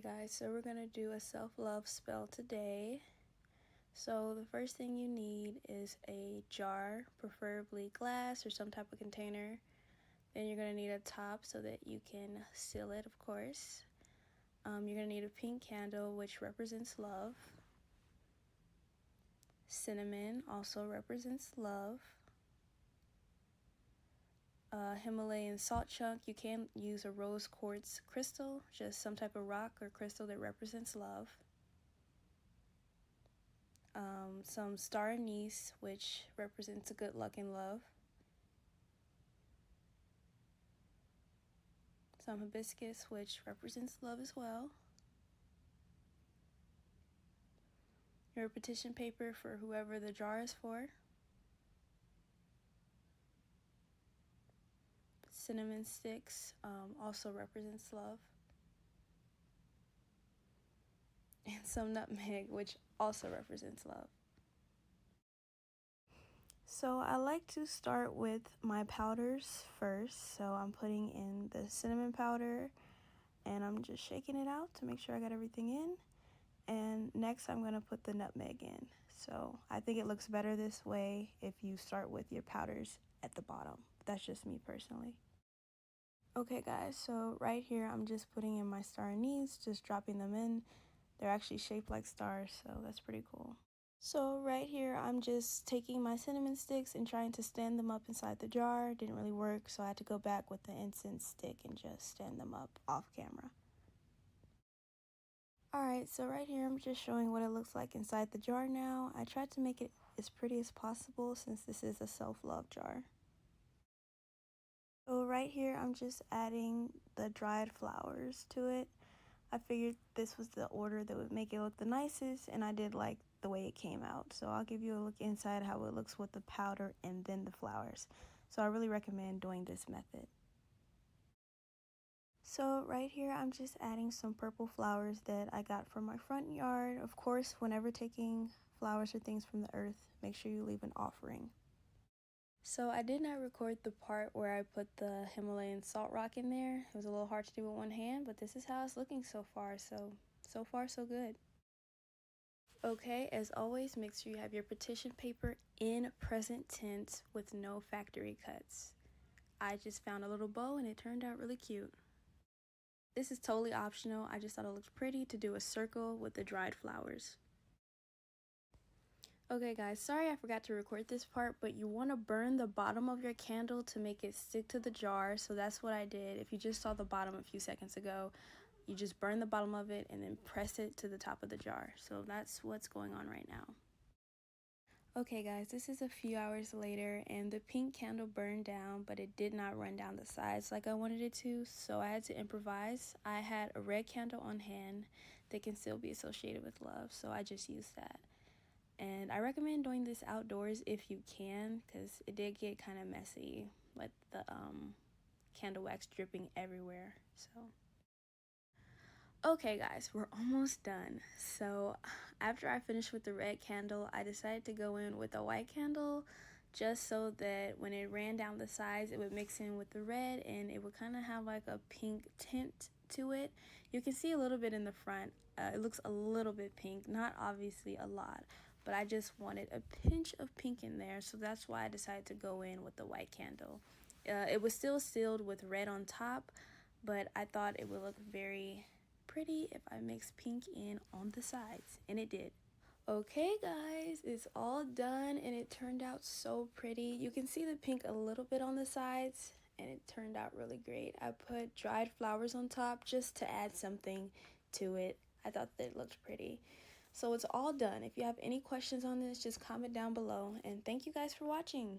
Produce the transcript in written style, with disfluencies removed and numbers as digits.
guys, so we're going to do a self-love spell today. So the first thing you need is a jar, preferably glass or some type of container. Then you're going to need a top so that you can seal it, of course. You're going to need a pink candle, which represents love. Cinnamon also represents love. Himalayan salt chunk. You can use a rose quartz crystal, just some type of rock or crystal that represents love. Some star anise, which represents a good luck in love. Some hibiscus, which represents love as well. Your petition paper for whoever the jar is for. Cinnamon sticks also represents love. And some nutmeg, which also represents love. So I like to start with my powders first. So I'm putting in the cinnamon powder and I'm just shaking it out to make sure I got everything in. And next I'm going to put the nutmeg in. So I think it looks better this way if you start with your powders at the bottom. That's just me personally. Okay guys, so right here I'm just putting in my star anise, just dropping them in. They're actually shaped like stars, so that's pretty cool. So right here I'm just taking my cinnamon sticks and trying to stand them up inside the jar. Didn't really work, so I had to go back with the incense stick and just stand them up off camera. Alright, so right here I'm just showing what it looks like inside the jar now. I tried to make it as pretty as possible since this is a self-love jar. So right here I'm just adding the dried flowers to it. I figured this was the order that would make it look the nicest, and I did like the way it came out. So I'll give you a look inside how it looks with the powder and then the flowers. So I really recommend doing this method. So right here I'm just adding some purple flowers that I got from my front yard. Of course, whenever taking flowers or things from the earth, make sure you leave an offering. So I did not record the part where I put the Himalayan salt rock in there. It was a little hard to do with one hand, but this is how it's looking so far. So far so good. Okay, as always, make sure you have your petition paper in present tense with no factory cuts. I just found a little bow and it turned out really cute. This is totally optional. I just thought it looked pretty to do a circle with the dried flowers. Okay guys, sorry I forgot to record this part, but you want to burn the bottom of your candle to make it stick to the jar. So that's what I did. If you just saw the bottom a few seconds ago, you just burn the bottom of it and then press it to the top of the jar. So that's what's going on right now. Okay guys, this is a few hours later and the pink candle burned down, but it did not run down the sides like I wanted it to, so I had to improvise. I had a red candle on hand that can still be associated with love, so I just used that. And I recommend doing this outdoors if you can, because it did get kind of messy with the candle wax dripping everywhere. So okay guys, we're almost done. So after I finished with the red candle, I decided to go in with a white candle just so that when it ran down the sides, it would mix in with the red and it would kind of have like a pink tint to it. You can see a little bit in the front. It looks a little bit pink, not obviously a lot, but I just wanted a pinch of pink in there, so that's why I decided to go in with the white candle. It was still sealed with red on top, but I thought it would look very pretty if I mixed pink in on the sides, and it did. Okay guys, it's all done and it turned out so pretty. You can see the pink a little bit on the sides and it turned out really great. I put dried flowers on top just to add something to it. I thought that it looked pretty. So it's all done. If you have any questions on this, just comment down below, and thank you guys for watching.